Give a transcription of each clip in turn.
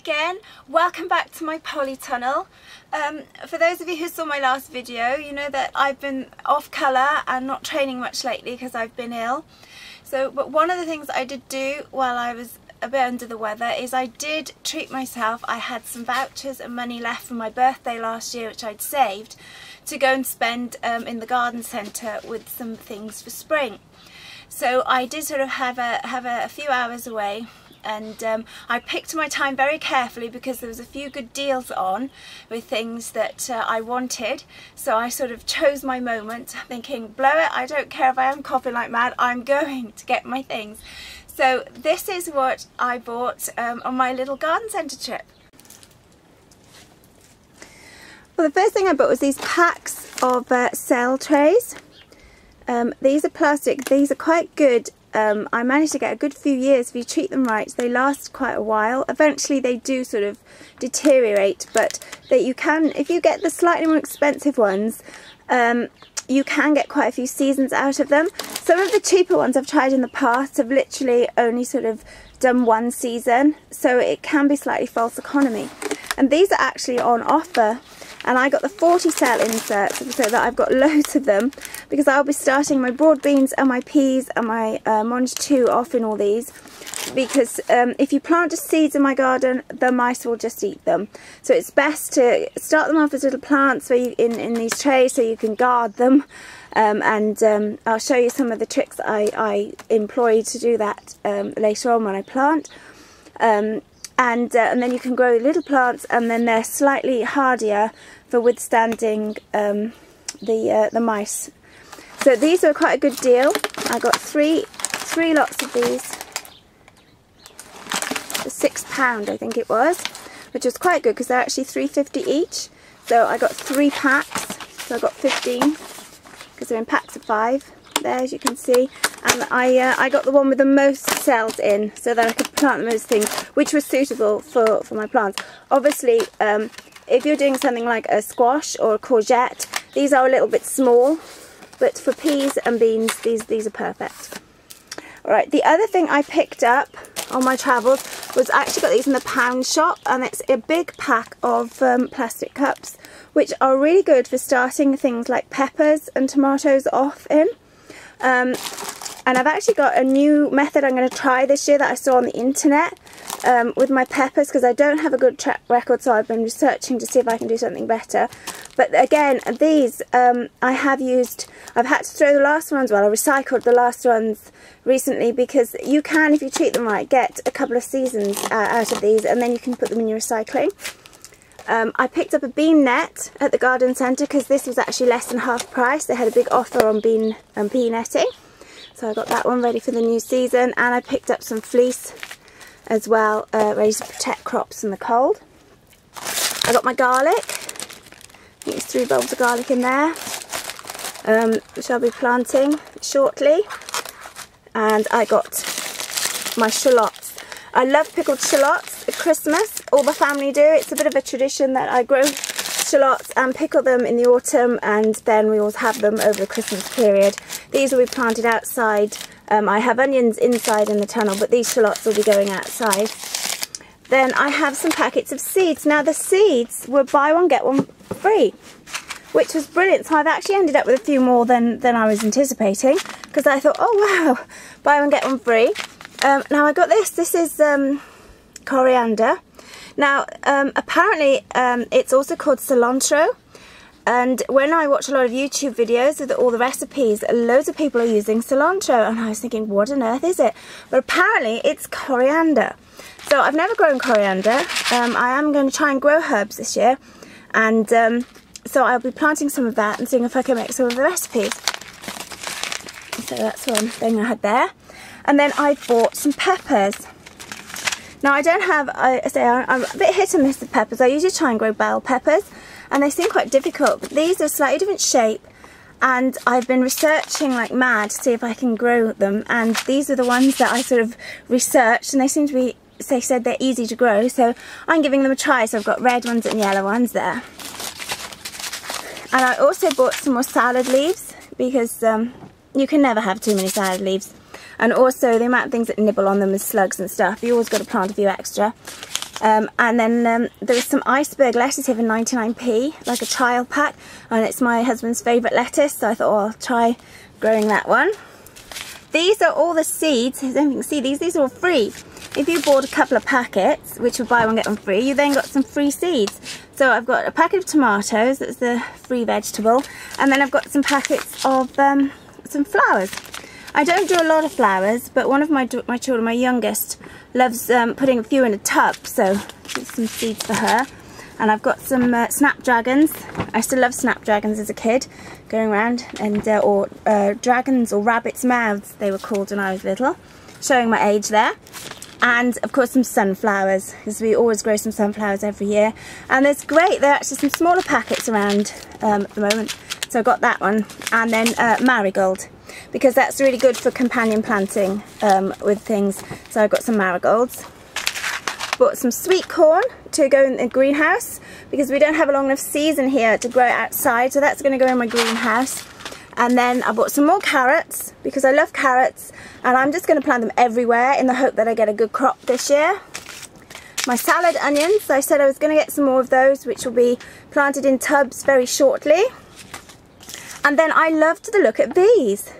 again. Welcome back to my polytunnel. For those of you who saw my last video, you know that I've been off colour and not training much lately because I've been ill. But one of the things I did do while I was a bit under the weather is I did treat myself. I had some vouchers and money left from my birthday last year which I'd saved to go and spend in the garden centre with some things for spring. So I did sort of have a few hours away, and I picked my time very carefully because there was a few good deals on with things that I wanted. So I sort of chose my moment thinking, blow it, I don't care if I am coughing like mad, I'm going to get my things. So this is what I bought on my little garden centre trip. Well, the first thing I bought was these packs of cell trays. These are plastic, these are quite good. I managed to get a good few years if you treat them right. They last quite a while. Eventually they do sort of deteriorate, but that you can, if you get the slightly more expensive ones, you can get quite a few seasons out of them. Some of the cheaper ones I've tried in the past have literally only sort of done one season, so it can be slightly false economy. And these are actually on offer. And I got the 40 cell inserts so that I've got loads of them, because I'll be starting my broad beans and my peas and my Monge 2 off in all these, because if you plant just seeds in my garden, the mice will just eat them. So it's best to start them off as little plants where in these trays so you can guard them, and I'll show you some of the tricks I employ to do that later on when I plant. And then you can grow little plants, and then they're slightly hardier for withstanding the mice. So these are quite a good deal. I got three lots of these for £6 I think it was, which was quite good because they're actually £3.50 each. So I got 3 packs, so I got 15 because they're in packs of 5. There, as you can see, and I got the one with the most cells in so that I could plant the most things, which was suitable for my plants. Obviously, if you're doing something like a squash or a courgette, these are a little bit small, but for peas and beans, these are perfect. Alright, the other thing I picked up on my travels was I actually got these in the pound shop, and it's a big pack of plastic cups, which are really good for starting things like peppers and tomatoes off in. And I've actually got a new method I'm going to try this year that I saw on the internet with my peppers, because I don't have a good track record, so I've been researching to see if I can do something better. But again, these I've had to throw the last ones, well, I recycled the last ones recently, because you can, if you treat them right, get a couple of seasons out of these, and then you can put them in your recycling. I picked up a bean net at the garden centre because this was actually less than half price. They had a big offer on bean and pea netting, so I got that one ready for the new season. And I picked up some fleece as well, ready to protect crops from the cold. I got my garlic. I think there's 3 bulbs of garlic in there, which I'll be planting shortly. And I got my shallots. I love pickled shallots at Christmas. All the family do. It's a bit of a tradition that I grow shallots and pickle them in the autumn, and then we always have them over the Christmas period. These will be planted outside. I have onions inside in the tunnel, but these shallots will be going outside. Then I have some packets of seeds. Now the seeds were buy one get one free, which was brilliant. So I've actually ended up with a few more than I was anticipating, because I thought, oh wow, buy one get one free. Now I got this. This is coriander. Now apparently it's also called cilantro, and when I watch a lot of YouTube videos with all the recipes, loads of people are using cilantro, and I was thinking, what on earth is it? But apparently it's coriander. So I've never grown coriander. I am going to try and grow herbs this year, and so I'll be planting some of that and seeing if I can make some of the recipes. So that's one thing I had there. And then I bought some peppers. Now I don't have, I'm a bit hit and miss with peppers. I usually try and grow bell peppers, and they seem quite difficult, but these are a slightly different shape, and I've been researching like mad to see if I can grow them, and these are the ones that I sort of researched, and they seem to be, they said they're easy to grow, so I'm giving them a try. So I've got red ones and yellow ones there. And I also bought some more salad leaves, because you can never have too many salad leaves. And also the amount of things that nibble on them is slugs and stuff. You always got to plant a few extra. And then there was some iceberg lettuce here for 99p, like a trial pack, and it's my husband's favourite lettuce, so I thought, oh, I'll try growing that one. These are all the seeds. As you can see, these are all free. If you bought a couple of packets, which were buy one get one free, you then got some free seeds. So I've got a packet of tomatoes, that's the free vegetable, and then I've got some packets of some flowers. I don't do a lot of flowers, but one of my children, my youngest, loves putting a few in a tub, so there's some seeds for her. And I've got some snapdragons. I still love snapdragons as a kid, going around, and or dragons or rabbits' mouths they were called when I was little, showing my age there. And of course some sunflowers, because we always grow some sunflowers every year. And there's great, there are actually some smaller packets around at the moment, so I got that one. And then marigold, because that's really good for companion planting with things, so I got some marigolds. Bought some sweet corn to go in the greenhouse, because we don't have a long enough season here to grow it outside, so that's going to go in my greenhouse. And then I bought some more carrots, because I love carrots, and I'm just going to plant them everywhere in the hope that I get a good crop this year. My salad onions, I said I was going to get some more of those, which will be planted in tubs very shortly. And then I loved the look at these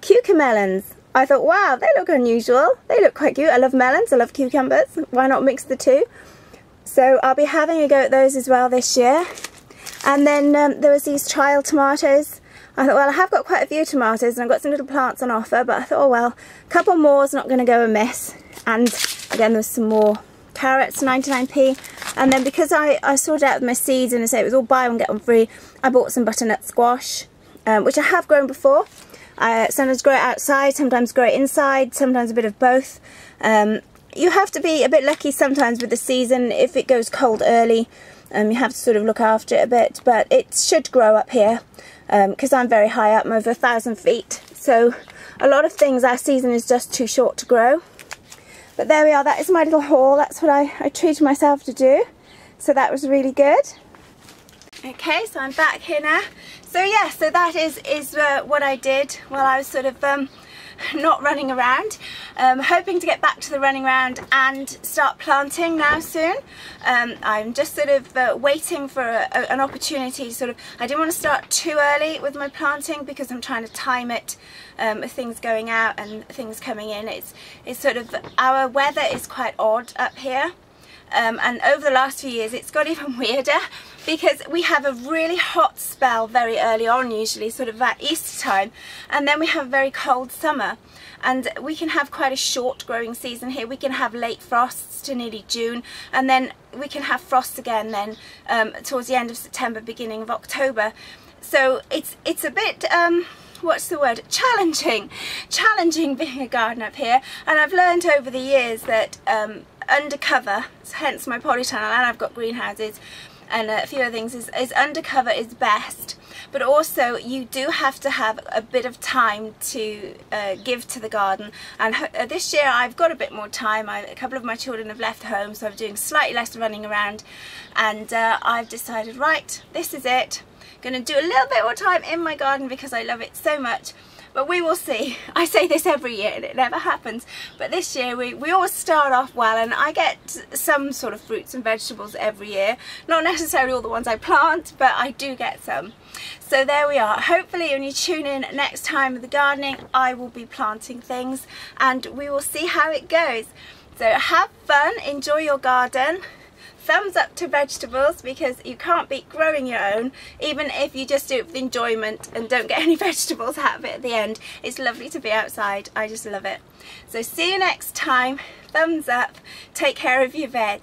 cucumber melons. I thought, wow, they look unusual. They look quite cute. I love melons, I love cucumbers. Why not mix the two? So I'll be having a go at those as well this year. And then there was these trial tomatoes. I thought, well, I have got quite a few tomatoes and I've got some little plants on offer, but I thought, oh well, a couple more is not going to go amiss. And again, there's some more carrots, 99p. And then because I sorted out my seeds and I say it was all buy one get one free, I bought some butternut squash, which I have grown before. I sometimes grow it outside, sometimes grow it inside, sometimes a bit of both. You have to be a bit lucky sometimes with the season. If it goes cold early, you have to sort of look after it a bit, but it should grow up here because I'm very high up, I'm over 1,000 feet. So a lot of things, our season is just too short to grow. But there we are, that is my little haul. That's what I treated myself to do. So that was really good. Okay, so I'm back here now. So yeah, so that is what I did while I was sort of not running around. Hoping to get back to the running around and start planting now soon. I'm just sort of waiting for an opportunity. Sort of, I didn't want to start too early with my planting because I'm trying to time it with things going out and things coming in. It's sort of, our weather is quite odd up here. And over the last few years it's got even weirder because we have a really hot spell very early on, usually sort of at Easter time, and then we have a very cold summer, and we can have quite a short growing season here. We can have late frosts to nearly June, and then we can have frosts again then towards the end of September, beginning of October. So it's a bit what's the word, challenging being a gardener up here. And I've learned over the years that undercover, hence my polytunnel, and I've got greenhouses and a few other things, is undercover is best, but also you do have to have a bit of time to give to the garden. And this year I've got a bit more time. A couple of my children have left home, so I'm doing slightly less running around, and I've decided, right, this is it. Going to do a little bit more time in my garden because I love it so much. But we will see. I say this every year and it never happens, but this year we always start off well, and I get some sort of fruits and vegetables every year. Not necessarily all the ones I plant, but I do get some. So there we are. Hopefully when you tune in next time with the gardening, I will be planting things and we will see how it goes. So have fun, enjoy your garden. Thumbs up to vegetables, because you can't beat growing your own, even if you just do it with enjoyment and don't get any vegetables out of it at the end. It's lovely to be outside. I just love it. So see you next time. Thumbs up. Take care of your veg.